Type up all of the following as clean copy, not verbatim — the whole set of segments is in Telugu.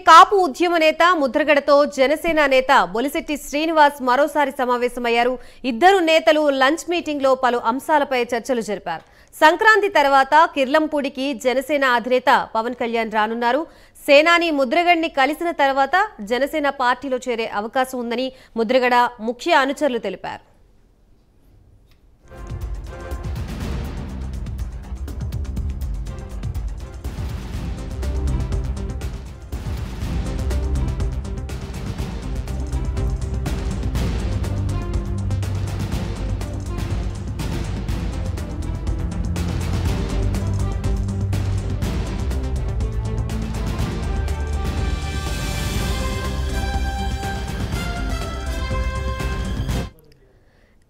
కాపు ఉద్యమ నేత ముద్రగడతో జనసేన నేత బొలిశెట్టి శ్రీనివాస్ మరోసారి సమావేశమయ్యారు. ఇద్దరు నేతలు లంచ్ మీటింగ్ లో పలు అంశాలపై చర్చలు జరిపారు. సంక్రాంతి తర్వాత కిర్లంపూడికి జనసేన అధినేత పవన్ కళ్యాణ్ రానున్నారు. సేనాని ముద్రగడ్ని కలిసిన తర్వాత జనసేన పార్టీలో చేరే అవకాశం ఉందని ముద్రగడ ముఖ్య అనుచరులు తెలిపారు.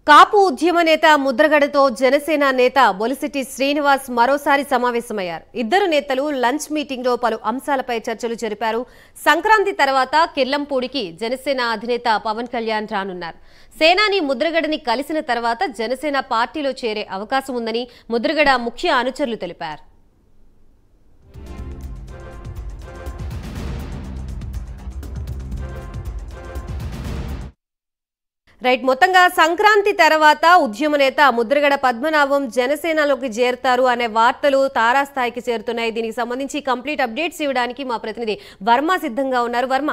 కాపు ఉద్యమ నేత ముద్రగడతో జనసేన నేత బొలిశెట్టి శ్రీనివాస్ మరోసారి సమావేశమయ్యారు. ఇద్దరు నేతలు లంచ్ మీటింగ్ లో పలు అంశాలపై చర్చలు జరిపారు. సంక్రాంతి తర్వాత కిర్లంపూడికి జనసేన అధినేత పవన్ కళ్యాణ్ రానున్నారు. సేనాని ముద్రగడని కలిసిన తర్వాత జనసేన పార్టీలో చేరే అవకాశం ఉందని ముద్రగడ ముఖ్య అనుచరులు తెలిపారు. రైట్, మొత్తంగా సంక్రాంతి తర్వాత ఉద్యమ నేత ముద్రగడ పద్మనాభం జనసేనలోకి చేరుతారు అనే వార్తలు తారాస్థాయికి చేరుతున్నాయి. దీనికి సంబంధించి కంప్లీట్ అప్డేట్స్ ఇవ్వడానికి మా ప్రతినిధి వర్మ సిద్ధంగా ఉన్నారు. వర్మ,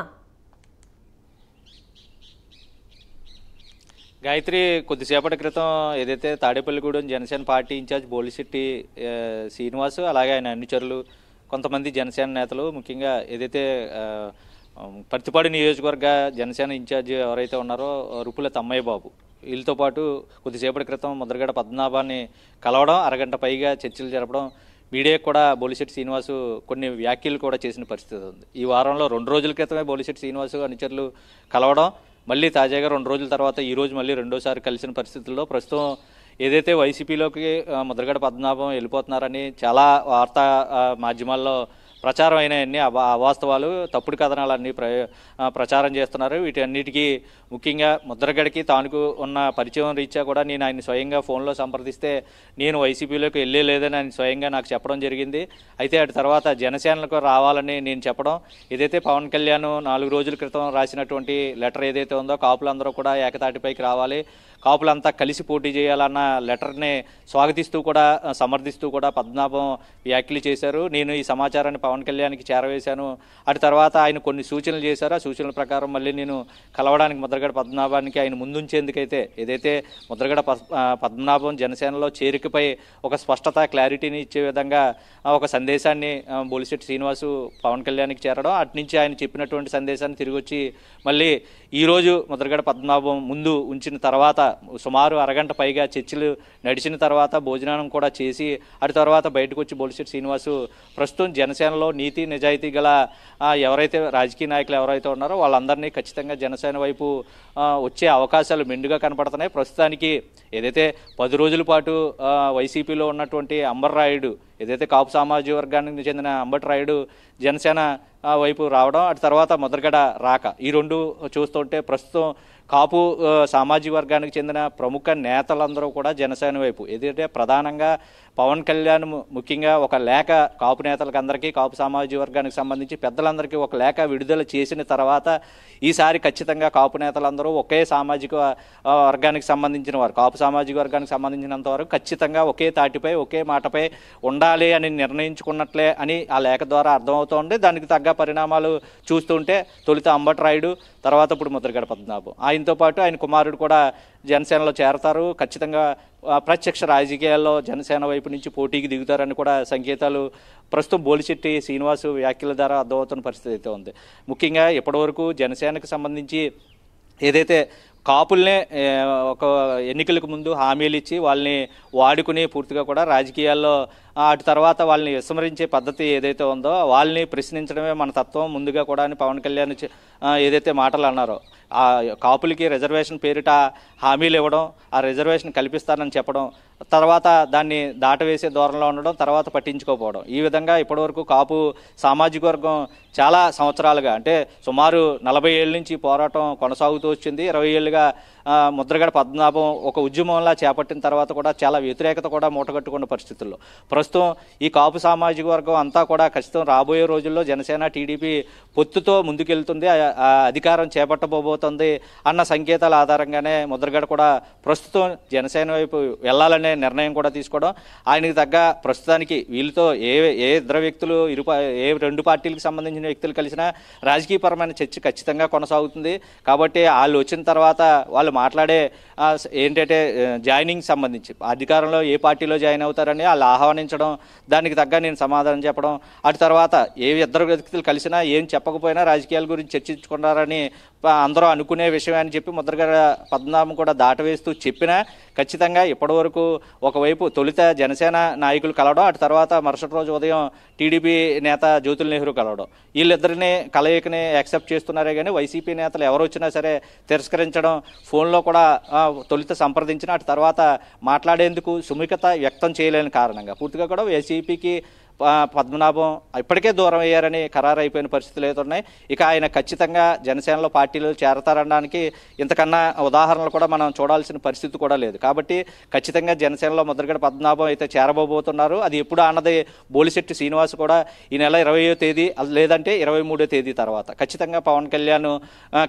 గాయత్రి, కొద్దిసేపటి క్రితం ఏదైతే తాడేపల్లిగూడెం జనసేన పార్టీ ఇన్ఛార్జ్ బొలిశెట్టి శ్రీనివాస్, అలాగే ఆయన అనుచరులు, కొంతమంది జనసేన నేతలు, ముఖ్యంగా ఏదైతే పర్తిపాడు నియోజకవర్గ జనసేన ఇన్ఛార్జ్ ఎవరైతే ఉన్నారో రుపుల తమ్మయ్య బాబు, వీళ్ళతో పాటు కొద్దిసేపటి క్రితం ముద్రగడ పద్మనాభాన్ని కలవడం, అరగంట పైగా చర్చలు జరపడం, మీడియాకు కూడా బొలిశెట్టి శ్రీనివాసు కొన్ని వ్యాఖ్యలు కూడా చేసిన పరిస్థితి ఉంది. ఈ వారంలో 2 రోజుల క్రితమే బొలిశెట్టి శ్రీనివాసు అనుచరులు కలవడం, మళ్ళీ తాజాగా 2 రోజుల తర్వాత ఈరోజు మళ్ళీ రెండోసారి కలిసిన పరిస్థితుల్లో ప్రస్తుతం ఏదైతే వైసీపీలోకి ముద్రగడ పద్మనాభం వెళ్ళిపోతున్నారని చాలా వార్తా మాధ్యమాల్లో ప్రచారం అయినాయన్నీ అవాస్తవాలు, తప్పుడు కథనాలన్నీ ప్రచారం చేస్తున్నారు. వీటన్నిటికీ ముఖ్యంగా ముద్రగడకి తానుకు ఉన్న పరిచయం రీత్యా కూడా నేను ఆయన స్వయంగా ఫోన్లో సంప్రదిస్తే నేను వైసీపీలోకి వెళ్ళలేదని ఆయన స్వయంగా నాకు చెప్పడం జరిగింది. అయితే అటు తర్వాత జనసేనలకు రావాలని నేను చెప్పడం, ఏదైతే పవన్ కళ్యాణ్ 4 రోజుల క్రితం రాసినటువంటి లెటర్ ఏదైతే ఉందో కాపులందరూ కూడా ఏకతాటిపైకి రావాలి, కాపులంతా కలిసి పోటీ చేయాలన్న లెటర్ని స్వాగతిస్తూ కూడా సమర్థిస్తూ కూడా పద్మనాభం వ్యాఖ్యలు చేశారు. నేను ఈ సమాచారాన్ని పవన్ కళ్యాణ్కి చేరవేశాను. అటు తర్వాత ఆయన కొన్ని సూచనలు చేశారు. ఆ సూచనల ప్రకారం మళ్ళీ నేను కలవడానికి ముద్రగడ పద్మనాభానికి ఆయన ముందుంచేందుకైతే ఏదైతే ముద్రగడ పద్మనాభం జనసేనలో చేరికపై ఒక స్పష్టత, క్లారిటీని ఇచ్చే విధంగా ఒక సందేశాన్ని బొలిశెట్టి శ్రీనివాసు పవన్ కళ్యాణ్కి చేరడం, అటు నుంచి ఆయన చెప్పినటువంటి సందేశాన్ని తిరిగి వచ్చి మళ్ళీ ఈరోజు ముద్రగడ పద్మనాభం ముందు ఉంచిన తర్వాత సుమారు అరగంట పైగా చర్చలు నడిచిన తర్వాత భోజనం కూడా చేసి అటు తర్వాత బయటకు వచ్చి బొలిశెట్టి శ్రీనివాసు ప్రస్తుతం జనసేనలో నీతి నిజాయితీ గల ఎవరైతే రాజకీయ నాయకులు ఎవరైతే ఉన్నారో వాళ్ళందరినీ ఖచ్చితంగా జనసేన వైపు వచ్చే అవకాశాలు మెండుగా కనపడుతున్నాయి. ప్రస్తుతానికి ఏదైతే 10 రోజుల పాటు వైసీపీలో ఉన్నటువంటి అంబర్రాయుడు, ఏదైతే కాపు సామాజిక వర్గానికి చెందిన అంబట్రాయుడు జనసేన వైపు రావడం, అటు తర్వాత ముద్రగడ రాక, ఈ రెండు చూస్తుంటే ప్రస్తుతం కాపు సామాజిక వర్గానికి చెందిన ప్రముఖ నేతలందరూ కూడా జనసేన వైపు, ఏదైతే ప్రధానంగా పవన్ కళ్యాణ్ ముఖ్యంగా ఒక లేఖ కాపు నేతలకు అందరికీ, కాపు సామాజిక వర్గానికి సంబంధించి పెద్దలందరికీ ఒక లేఖ విడుదల చేసిన తర్వాత ఈసారి ఖచ్చితంగా కాపు నేతలందరూ ఒకే సామాజిక వర్గానికి సంబంధించిన వారు, కాపు సామాజిక వర్గానికి సంబంధించినంత వరకు ఖచ్చితంగా ఒకే తాటిపై ఒకే మాటపై ఉండాలి అని నిర్ణయించుకున్నట్లే అని ఆ లేఖ ద్వారా అర్థమవుతోంది. దానికి తగ్గ పరిణామాలు చూస్తుంటే తొలుత అంబట్రాయుడు, తర్వాత ఇప్పుడు ముద్రగడ పద్మనాభం, ఆయనతో పాటు ఆయన కుమారుడు కూడా జనసేనలో చేరతారు. ఖచ్చితంగా ప్రత్యక్ష రాజకీయాల్లో జనసేన వైపు నుంచి పోటీకి దిగుతారని కూడా సంకేతాలు ప్రస్తుతం బొలిశెట్టి శ్రీనివాసు వ్యాఖ్యల ద్వారా అర్థమవుతున్న పరిస్థితి అయితే ఉంది. ముఖ్యంగా ఇప్పటివరకు జనసేనకు సంబంధించి ఏదైతే కాపుల్నే ఒక ఎన్నికలకు ముందు హామీలు ఇచ్చి వాళ్ళని వాడుకుని పూర్తిగా కూడా రాజకీయాల్లో అటు తర్వాత వాళ్ళని విస్మరించే పద్ధతి ఏదైతే ఉందో వాళ్ళని ప్రశ్నించడమే మన తత్వం ముందుగా కూడా అని పవన్ కళ్యాణ్ ఏదైతే మాటలు అన్నారో, ఆ కాపులకి రిజర్వేషన్ పేరిట హామీలు ఇవ్వడం, ఆ రిజర్వేషన్ కల్పిస్తానని చెప్పడం, తర్వాత దాన్ని దాటవేసే ధోరణిలో ఉండడం, తర్వాత పట్టించుకోకపోవడం, ఈ విధంగా ఇప్పటివరకు కాపు సామాజిక వర్గం చాలా సంవత్సరాలుగా, అంటే సుమారు 40 ఏళ్ళ నుంచి పోరాటం కొనసాగుతూ వచ్చింది. 20 ఏళ్ళుగా ముద్రగడ పద్మనాభం ఒక ఉద్యమంలా చేపట్టిన తర్వాత కూడా చాలా వ్యతిరేకత కూడా మూటగట్టుకున్న పరిస్థితుల్లో ప్రస్తుతం ఈ కాపు సామాజిక వర్గం అంతా కూడా ఖచ్చితంగా రాబోయే రోజుల్లో జనసేన టీడీపీ పొత్తుతో ముందుకెళ్తుంది, అధికారం చేపట్టబోతోంది అన్న సంకేతాల ఆధారంగానే ముద్రగడ కూడా ప్రస్తుతం జనసేన వైపు వెళ్లాలనే నిర్ణయం కూడా తీసుకోవడం, ఆయనకు తగ్గ ప్రస్తుతానికి వీళ్ళతో ఏ ఇద్దరు వ్యక్తులు ఏ రెండు పార్టీలకు సంబంధించిన వ్యక్తులు కలిసినా రాజకీయపరమైన చర్చ ఖచ్చితంగా కొనసాగుతుంది. కాబట్టి వాళ్ళు వచ్చిన తర్వాత వాళ్ళు మాట్లాడే ఏంటంటే జాయినింగ్ సంబంధించి అధికారంలో ఏ పార్టీలో జాయిన్ అవుతారని వాళ్ళు ఆహ్వానించడం, దానికి తగ్గ నేను సమాధానం చెప్పడం, అటు తర్వాత ఏ ఇద్దరు వ్యక్తులు కలిసినా ఏం చెప్పకపోయినా రాజకీయాల గురించి చర్చించుకున్నారని అందరూ అనుకునే విషయం అని చెప్పి ముద్రగడ పద్మనాభం కూడా దాటవేస్తూ చెప్పినా ఖచ్చితంగా ఇప్పటివరకు ఒకవైపు తొలుత జనసేన నాయకులు కలవడం, అటు తర్వాత మరుసటి రోజు ఉదయం టీడీపీ నేత జ్యోతుల్ నెహ్రూ కలవడం, వీళ్ళిద్దరిని కలయికని యాక్సెప్ట్ చేస్తున్నారే కానీ వైసీపీ నేతలు ఎవరు వచ్చినా సరే తిరస్కరించడం, ఫోన్లో కూడా తొలుత సంప్రదించిన అటు తర్వాత మాట్లాడేందుకు సుముఖత వ్యక్తం చేయలేని కారణంగా పూర్తిగా కూడా వైసీపీకి పద్మనాభం ఇప్పటికే దూరం అయ్యారని ఖరారు అయిపోయిన పరిస్థితులు అయితే ఉన్నాయి. ఇక ఆయన ఖచ్చితంగా జనసేనలో పార్టీలో చేరతారనడానికి ఇంతకన్నా ఉదాహరణలు కూడా మనం చూడాల్సిన పరిస్థితి కూడా లేదు. కాబట్టి ఖచ్చితంగా జనసేనలో ముద్రగడ పద్మనాభం అయితే చేరబోతున్నారు. అది ఎప్పుడు అన్నది బోలిశెట్టి శ్రీనివాస్ కూడా ఈ నెల 20వ తేదీ లేదంటే 23వ తేదీ తర్వాత ఖచ్చితంగా పవన్ కళ్యాణ్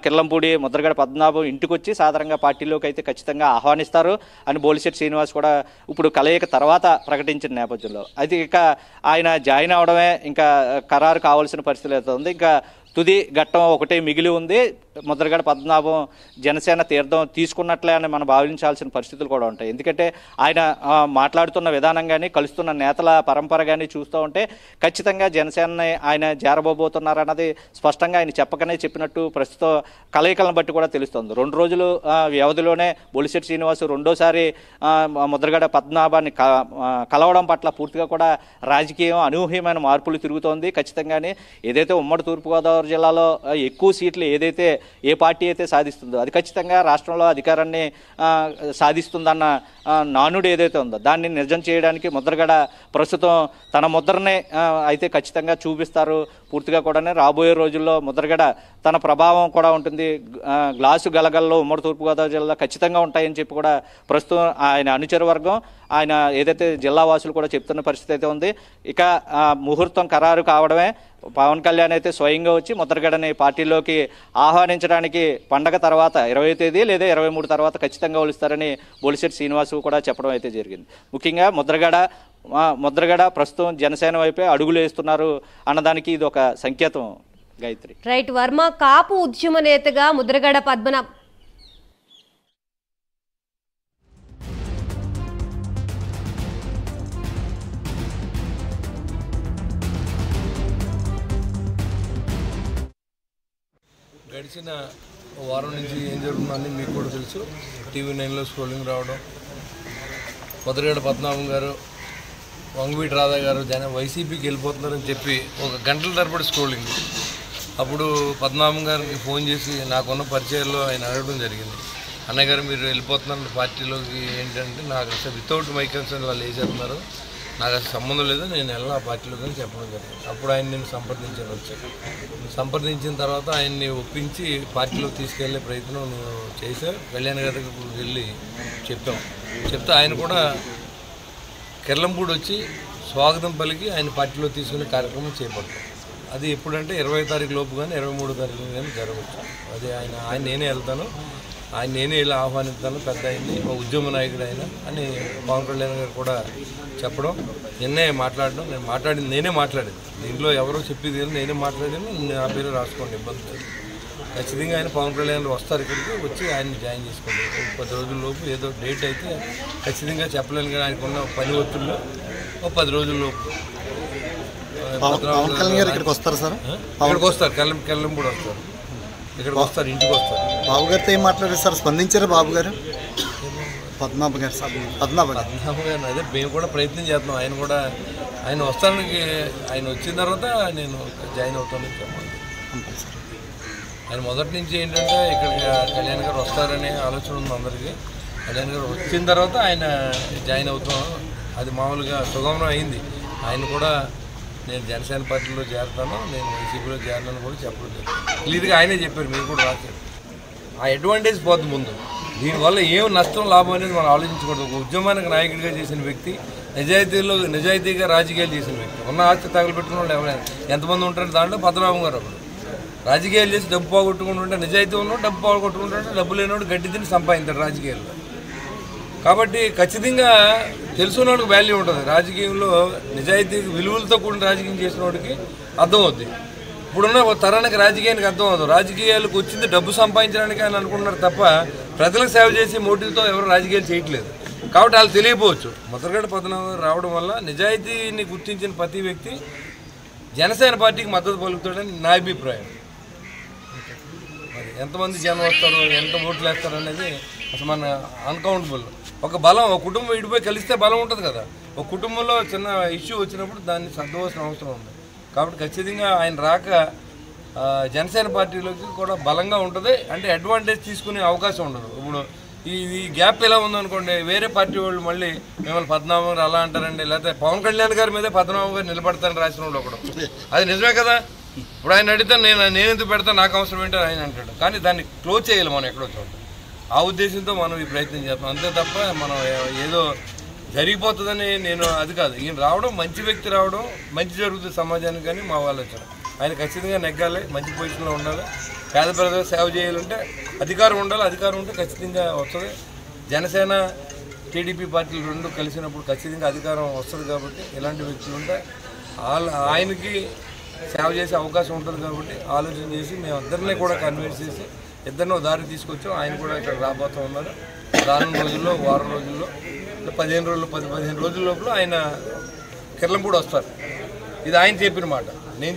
కిర్లంపూడి ముద్రగడ పద్మనాభం ఇంటికి వచ్చి సాధారణంగా పార్టీలోకి అయితే ఖచ్చితంగా ఆహ్వానిస్తారు అని బోలిశెట్టి శ్రీనివాస్ కూడా ఇప్పుడు కలయిక తర్వాత ప్రకటించిన నేపథ్యంలో అయితే ఇక ఆయన జాయిన్ అవడమే ఇంకా ఖరారు కావాల్సిన పరిస్థితి అయితే ఉంది. ఇంకా తుది ఘట్టం ఒకటే మిగిలి ఉంది. ముద్రగడ పద్మనాభం జనసేన తీర్థం తీసుకున్నట్లే అని మనం భావించాల్సిన పరిస్థితులు కూడా ఉంటాయి. ఎందుకంటే ఆయన మాట్లాడుతున్న విధానం కానీ కలుస్తున్న నేతల పరంపర కానీ చూస్తూ ఉంటే ఖచ్చితంగా జనసేనని ఆయన చేరబోతున్నారన్నది స్పష్టంగా ఆయన చెప్పకనే చెప్పినట్టు ప్రస్తుతం కలయికలను బట్టి కూడా తెలుస్తుంది. 2 రోజులు వ్యవధిలోనే బొలిశెట్టి శ్రీనివాస్ రెండోసారి ముద్రగడ పద్మనాభాన్ని కలవడం పట్ల పూర్తిగా కూడా రాజకీయం అనూహ్యమైన మార్పులు తిరుగుతోంది. ఖచ్చితంగానే ఏదైతే ఉమ్మడి తూర్పుగోదావరి జిల్లాలో ఎక్కువ సీట్లు ఏదైతే ఏ పార్టీ అయితే సాధిస్తుందో అది ఖచ్చితంగా రాష్ట్రంలో అధికారాన్ని సాధిస్తుందన్న నానుడు ఏదైతే ఉందో దాన్ని నిజం చేయడానికి ముద్రగడ ప్రస్తుతం తన ముద్రనే అయితే ఖచ్చితంగా చూపిస్తారు. పూర్తిగా కూడా రాబోయే రోజుల్లో ముద్రగడ తన ప్రభావం కూడా ఉంటుంది. గ్లాసు గలగల్లో ఉమ్మడి తూర్పుగోదావరి జిల్లా ఖచ్చితంగా ఉంటాయని చెప్పి కూడా ప్రస్తుతం ఆయన అనుచర వర్గం ఆయన ఏదైతే జిల్లా వాసులు కూడా చెప్తున్న పరిస్థితి అయితే ఉంది. ఇక ముహూర్తం ఖరారు కావడమే పవన్ కళ్యాణ్ అయితే స్వయంగా వచ్చి ముద్రగడని పార్టీలోకి ఆహ్వానించడానికి పండగ తర్వాత 20వ తేదీ లేదా 23 తర్వాత ఖచ్చితంగా కొలుస్తారని బొలిశెట్టి శ్రీనివాస్ కూడా చెప్పడం అయితే జరిగింది. ముఖ్యంగా ముద్రగడ ప్రస్తుతం జనసేన వైపే అడుగులు వేస్తున్నారు అన్నదానికి ఇది ఒక సంకేతం. గాయత్రి రైట్. వర్మ కాపు ఉద్యమ నేతగా ముద్రగడ పద్మనాభం గడిచిన వారం నుంచి ఏం జరుగుతుందని మీకు కూడా తెలుసు. టీవీ 9లో స్క్రోలింగ్ రావడం, ముద్రగడ పద్మనాభం గారు వంగవీటి రాధా గారు వైసీపీకి వెళ్ళిపోతున్నారని చెప్పి ఒక గంటల తరబడి స్క్రోలింగ్. అప్పుడు పద్మనాభం గారికి ఫోన్ చేసి నాకున్న పరిచయాల్లో ఆయన అడగడం జరిగింది, అన్నయ్య గారు మీరు వెళ్ళిపోతున్నారు పార్టీలోకి ఏంటంటే నాకు అసలు వితౌట్ మై కన్సర్న్ వాళ్ళు వేసేస్తున్నారు, నాకు అసలు సంబంధం లేదు, నేను వెళ్ళిన ఆ పార్టీలోకి అని చెప్పడం జరిగింది. అప్పుడు ఆయన నేను సంప్రదించాను. వచ్చాను సంప్రదించిన తర్వాత ఆయన్ని ఒప్పించి పార్టీలోకి తీసుకెళ్లే ప్రయత్నం నేను చేశాను. కళ్యాణ్ గారి దగ్గరకు వెళ్ళి చెప్తే ఆయన కూడా కిర్లంపూడి వచ్చి స్వాగతం పలికి ఆయన పార్టీలో తీసుకునే కార్యక్రమం చేపడతాం. అది ఎప్పుడంటే 20వ తారీఖు లోపు కానీ 23వ తారీఖు కానీ జరగవచ్చు. అది ఆయన నేనే వెళ్తాను, ఆయన నేనే ఇలా ఆహ్వానిస్తాను, పెద్ద అయింది ఒక ఉద్యమ నాయకుడు ఆయన అని పవన్ కళ్యాణ్ గారు కూడా చెప్పడం, నేనే మాట్లాడింది దీంట్లో ఎవరో చెప్పేది నేనే మాట్లాడాను, నా పేరు రాసుకోండి, ఇబ్బంది లేదు. ఖచ్చితంగా ఆయన పవన్ కళ్యాణ్ వస్తారు ఇక్కడికి, వచ్చి ఆయన్ని జాయిన్ చేసుకోండి. 10 రోజుల లోపు ఏదో డేట్ అయితే ఖచ్చితంగా చెప్పలేను కానీ ఆయనకున్న పని ఒత్తుల్లో 10 రోజుల లోపు ఇక్కడికి వస్తారు సార్. ఇక్కడికి వస్తారు, కెల్లంపూడి వస్తారు, ఇక్కడికి వస్తారు, ఇంటికి వస్తారు. బాబు గారితో ఏం మాట్లాడారు సార్? స్పందించారు బాబు గారు? పద్మనాభం గారు అదే మేము కూడా ప్రయత్నం చేస్తున్నాం. ఆయన వస్తానికి ఆయన వచ్చిన తర్వాత నేను జాయిన్ అవుతానని చెప్పాను. ఆయన మొదటి నుంచి ఏంటంటే ఇక్కడికి కళ్యాణ్ గారు వస్తారనే ఆలోచన ఉంది అందరికీ. కళ్యాణ్ గారు వచ్చిన తర్వాత ఆయన జాయిన్ అవుతాం, అది మామూలుగా సుగమనం అయింది. ఆయన కూడా నేను జనసేన పార్టీలో చేరుతాను, నేను వైసీపీలో చేరనని కూడా చెప్పలేదు. క్లియర్గా ఆయనే చెప్పారు, మీరు కూడా రాశారు. ఆ అడ్వాంటేజ్ పోతుంది ముందు. దీనివల్ల ఏం నష్టం లాభం అనేది మనం ఆలోచించకూడదు. ఒక ఉద్యమానికి నాయకుడిగా చేసిన వ్యక్తి నిజాయితీగా రాజకీయాలు చేసిన వ్యక్తి. ఉన్న ఆస్తి తగలబెట్టుకున్న వాళ్ళు ఎవరైనా ఎంతమంది ఉంటారు దాంట్లో పద్మనాభం గారు ఒకడు. రాజకీయాలు చేసి డబ్బు పోగొట్టుకుంటుంటే నిజాయితీ ఉన్నోడు డబ్బు పోగొట్టుకుంటుంటే డబ్బు లేనివాడు గడ్డి తిని సంపాదించాడు రాజకీయాల్లో. కాబట్టి ఖచ్చితంగా తెలుసున్నోడికి వాల్యూ ఉంటుంది. రాజకీయంలో నిజాయితీ విలువలతో కూడిన రాజకీయం చేసిన వాడికి అర్థమవుద్ది. ఇప్పుడున్న తరానికి రాజకీయానికి అర్థం అవుతుంది. రాజకీయాలకు వచ్చింది డబ్బు సంపాదించడానికి అని అనుకుంటున్నారు తప్ప ప్రజలకు సేవ చేసే మోటివ్తో ఎవరు రాజకీయాలు చేయట్లేదు. కాబట్టి వాళ్ళు తెలియపోవచ్చు. ముద్రగడ పద్మనాభం రావడం వల్ల నిజాయితీని గుర్తించిన ప్రతి వ్యక్తి జనసేన పార్టీకి మద్దతు పలుకుతాడని నా అభిప్రాయం. మరి ఎంతమంది జనం వస్తారో ఎంత ఓట్లు వేస్తారో అనేది అసలు మన అన్కౌంటబుల్. ఒక బలం, ఒక కుటుంబం ఇడిపోయి కలిస్తే బలం ఉంటుంది కదా. ఒక కుటుంబంలో చిన్న ఇష్యూ వచ్చినప్పుడు దాన్ని సర్దవలసిన అవసరం ఉంది. కాబట్టి ఖచ్చితంగా ఆయన రాక జనసేన పార్టీలోకి కూడా బలంగా ఉంటుంది. అంటే అడ్వాంటేజ్ తీసుకునే అవకాశం ఉండదు. ఇప్పుడు ఈ గ్యాప్ ఎలా ఉందనుకోండి, వేరే పార్టీ వాళ్ళు మళ్ళీ మిమ్మల్ని పద్మనాభం గారు అలా అంటారండి, లేకపోతే పవన్ కళ్యాణ్ గారి మీదే పద్మనాభం గారు నిలబడతానని రాసిన వాళ్ళు ఒకడు. అది నిజమే కదా. ఇప్పుడు ఆయన అడిగితే నేను ఎందుకు పెడతాను, నాకు అవసరం ఏంటో ఆయన అంటాడు. కానీ దాన్ని క్లోజ్ చేయాలి మనం ఎక్కడో చోట. ఆ ఉద్దేశంతో మనం ఈ ప్రయత్నం చేస్తాం. అంతే తప్ప మనం ఏదో జరిగిపోతుందని అది కాదు. ఈయన రావడం, మంచి వ్యక్తి రావడం, మంచి జరుగుతుంది సమాజానికి. కానీ మా వాళ్ళు వచ్చారు. ఆయన ఖచ్చితంగా నెగ్గాలి, మంచి పొజిషన్లో ఉండాలి, పేద ప్రజలకు సేవ చేయాలంటే అధికారం ఉండాలి. అధికారం ఉంటే ఖచ్చితంగా వస్తుంది. జనసేన టీడీపీ పార్టీలు రెండు కలిసినప్పుడు ఖచ్చితంగా అధికారం వస్తుంది. కాబట్టి ఇలాంటి వ్యక్తులు ఉంటే ఆయనకి సేవ చేసే అవకాశం ఉంటుంది. కాబట్టి ఆలోచన చేసి మేము అందరినీ కూడా కన్విన్స్ చేసి ఇద్దరినో దారి తీసుకొచ్చాం. ఆయన కూడా ఇక్కడ రాబోతూ ఉన్నారు. రానున్న రోజుల్లో, వారం రోజుల్లో, 15 రోజుల లోపల ఆయన కిర్లంపూడి వస్తారు. ఇది ఆయన చెప్పిన మాట, నేను